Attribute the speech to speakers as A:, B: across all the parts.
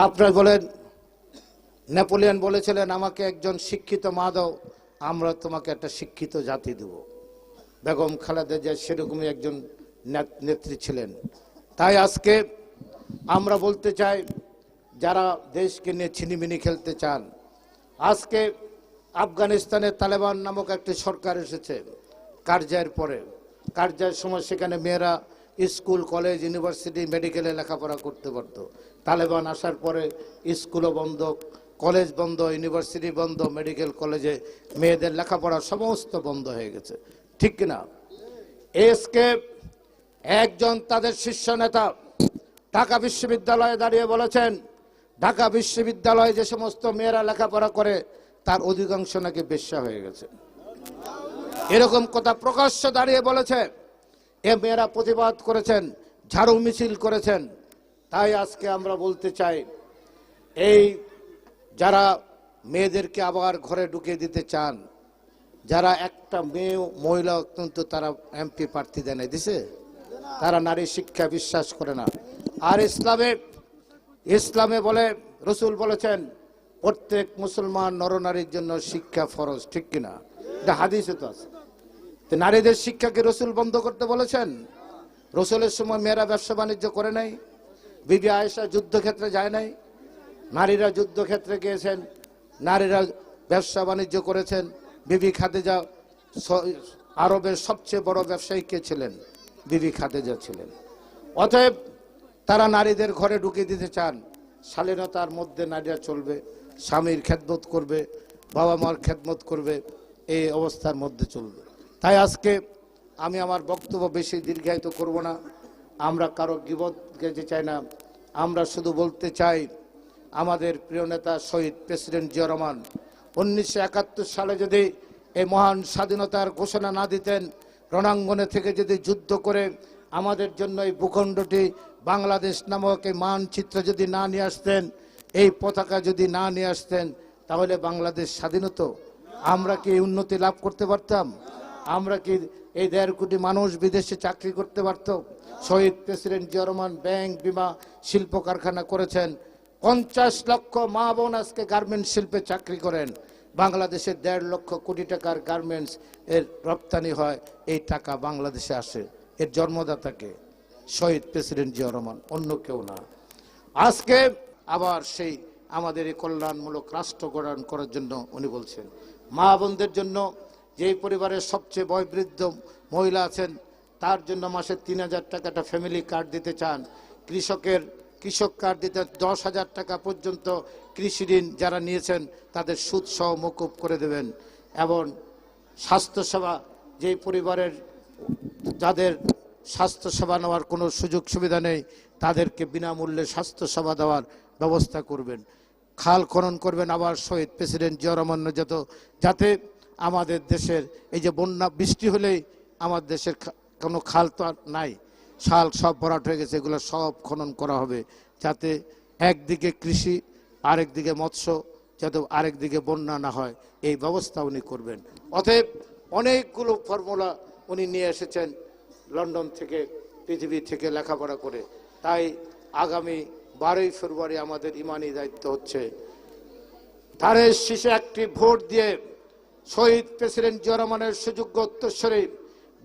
A: আপনারা বলেন, নেপোলিয়ন বলেছিলেন আমাকে একজন শিক্ষিত মা দাও, আমরা তোমাকে একটা শিক্ষিত জাতি দেব। বেগম খালেদা জিয়া সেরকমই একজন নেত্রী ছিলেন। তাই আজকে আমরা বলতে চাই, যারা দেশকে নিয়ে ছিনিমিনি খেলতে চান, আজকে আফগানিস্তানে তালেবান নামক একটি সরকার এসেছে কারজাইয়ের পরে। কারজাইয়ের সময় সেখানে মেয়েরা স্কুল, কলেজ, ইউনিভার্সিটি, মেডিকেলে লেখাপড়া করতে পারত। তালেবান আসার পরে স্কুলও বন্ধ, কলেজ বন্ধ, ইউনিভার্সিটি বন্ধ, মেডিকেল কলেজে মেয়েদের লেখাপড়া সমস্ত বন্ধ হয়ে গেছে, ঠিক কিনা? এসকে একজন তাদের শীর্ষ নেতা ঢাকা বিশ্ববিদ্যালয়ে দাঁড়িয়ে বলেছেন, ঢাকা বিশ্ববিদ্যালয়ে যে সমস্ত মেয়েরা লেখাপড়া করে তার অধিকাংশ নাকি বেশ্যা হয়ে গেছে। এরকম কথা প্রকাশ্য দাঁড়িয়ে বলেছে। এ মেয়েরা প্রতিবাদ করেছেন, ঝাড়ু মিছিল করেছেন। তাই আজকে আমরা বলতে চাই, এই যারা মেয়েদেরকে আবার ঘরে ঢুকিয়ে দিতে চান, যারা একটা মেয়ে মহিলা কিন্তু তারা এমপি প্রার্থী দেয় দিছে, তারা নারী শিক্ষা বিশ্বাস করে না। আর ইসলামে বলে, রসুল বলেছেন প্রত্যেক মুসলমান নরনারীর জন্য শিক্ষা ফরজ, ঠিক কিনা? এটা হাদিসে তো আছে। তো নারীদের শিক্ষাকে রসুল বন্ধ করতে বলেছেন? রসুলের সময় মেয়েরা ব্যবসা বাণিজ্য করে নাই? বিবি আয়েশা যুদ্ধক্ষেত্রে যায় নাই? নারীরা যুদ্ধক্ষেত্রে গিয়েছেন, নারীরা ব্যবসা বাণিজ্য করেছেন। বিবি খাদিজা আরবের সবচেয়ে বড় ব্যবসায়ী কে ছিলেন? বিবি খাদিজা ছিলেন। অতএব তারা নারীদের ঘরে ঢুকিয়ে দিতে চান। শালীনতার মধ্যে নারীরা চলবে, স্বামীর খেদমত করবে, বাবা মার খেদমত করবে, এই অবস্থার মধ্যে চলবে। তাই আজকে আমি আমার বক্তব্য বেশি দীর্ঘায়িত করব না। আমরা কারো গীবত যেতে চাই না। আমরা শুধু বলতে চাই, আমাদের প্রিয় নেতা শহীদ প্রেসিডেন্ট জিয়া রহমান 1971 সালে যদি এই মহান স্বাধীনতার ঘোষণা না দিতেন, রণাঙ্গনে থেকে যদি যুদ্ধ করে আমাদের জন্য এই ভূখণ্ডটি বাংলাদেশ নামক এই মানচিত্র যদি না নিয়ে আসতেন, এই পতাকা যদি না নিয়ে আসতেন, তাহলে বাংলাদেশ স্বাধীন হতো? আমরা কি উন্নতি লাভ করতে পারতাম? আমরা কি এই 1.5 কোটি মানুষ বিদেশে চাকরি করতে পারত? শহীদ প্রেসিডেন্ট জিয়া রহমান ব্যাংক, বিমা, শিল্প কারখানা করেছেন। 50 লক্ষ মা বোন আজকে গার্মেন্টস শিল্পে চাকরি করেন। বাংলাদেশের 1.5 লক্ষ কোটি টাকার গার্মেন্টস এর রপ্তানি হয়, এই টাকা বাংলাদেশে আসে। এর জন্মদাতাকে শহীদ প্রেসিডেন্ট জিয়া রহমান, অন্য কেউ না। আজকে আবার সেই আমাদের এই কল্যাণমূলক রাষ্ট্র গঠন করার জন্য উনি বলছেন, মা বোনদের জন্য, যেই পরিবারের সবচেয়ে বয়োবৃদ্ধ মহিলা আছেন তার জন্য মাসে 3,000 টাকা একটা ফ্যামিলি কার্ড দিতে চান। কৃষক কার্ড দিতে 10,000 টাকা পর্যন্ত কৃষি ঋণ যারা নিয়েছেন তাদের সুদ সহ মকুব করে দেবেন। এবং স্বাস্থ্যসেবা, যেই পরিবারের যাদের স্বাস্থ্যসেবা নেওয়ার কোনো সুযোগ সুবিধা নেই, তাদেরকে বিনামূল্যে স্বাস্থ্যসেবা দেওয়ার ব্যবস্থা করবেন। খাল খনন করবেন আবার শহীদ প্রেসিডেন্ট জিয়া রহমান, যাতে আমাদের দেশের এই যে বন্যা বৃষ্টি হলেই আমার দেশের কোনো খাল তো আর নাই, শাল সব ভরাট হয়ে গেছে, এগুলো সব খনন করা হবে, যাতে একদিকে কৃষি, আরেকদিকে মৎস্য, যাতে আরেকদিকে বন্যা না হয়, এই ব্যবস্থা উনি করবেন। অতএব অনেকগুলো ফর্মুলা উনি নিয়ে এসেছেন লন্ডন থেকে, পৃথিবী থেকে লেখাপড়া করে। তাই আগামী 12ই ফেব্রুয়ারি আমাদের ইমানি দায়িত্ব হচ্ছে, ধানের শীষে একটি ভোট দিয়ে শহীদ প্রেসিডেন্ট জিয়া রহমানের সুযোগ্য উত্তরসূরি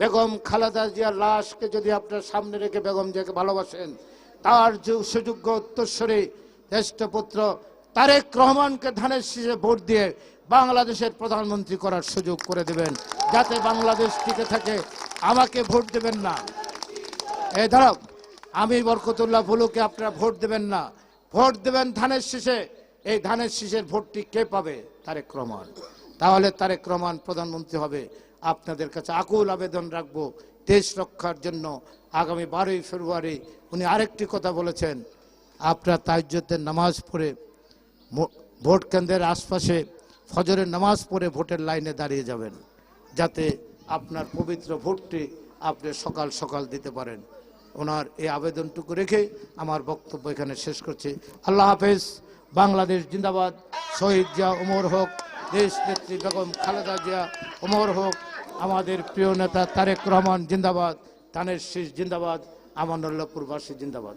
A: বেগম খালেদা জিয়ার লাশকে যদি আপনার সামনে রেখে বেগম জিয়াকে ভালোবাসেন, তার যে সুযোগ্য উত্তরসূরি জ্যেষ্ঠ পুত্র তারেক রহমানকে ধানের শীষে ভোট দিয়ে বাংলাদেশের প্রধানমন্ত্রী করার সুযোগ করে দেবেন, যাতে বাংলাদেশ টিকে থাকে। আমাকে ভোট দেবেন না, এই ধরো আমি বরকতুল্লাহ ভুলুকে আপনারা ভোট দেবেন না, ভোট দেবেন ধানের শীষে। এই ধানের শীষের ভোটটি কে পাবে? তারেক রহমান। তাহলে তারেক রহমান প্রধানমন্ত্রী হবে। আপনাদের কাছে আকুল আবেদন রাখবো, দেশ রক্ষার জন্য আগামী 12ই ফেব্রুয়ারি উনি আরেকটি কথা বলেছেন, আপনারা তাহাজ্জুদের নামাজ পড়ে ভোট কেন্দ্রের আশপাশে ফজরের নামাজ পড়ে ভোটের লাইনে দাঁড়িয়ে যাবেন, যাতে আপনার পবিত্র ভোটটি আপনি সকাল সকাল দিতে পারেন। ওনার এই আবেদনটুকু রেখে আমার বক্তব্য এখানে শেষ করছি। আল্লাহ হাফেজ। বাংলাদেশ জিন্দাবাদ। শহীদ জিয়া অমর হোক, দেশ নেত্রী বেগম খালেদা জিয়া অমর হোক, আমাদের প্রিয় নেতা তারেক রহমান জিন্দাবাদ, ধানের শীষ জিন্দাবাদ, আমানুল্লাহপুরবাসী জিন্দাবাদ।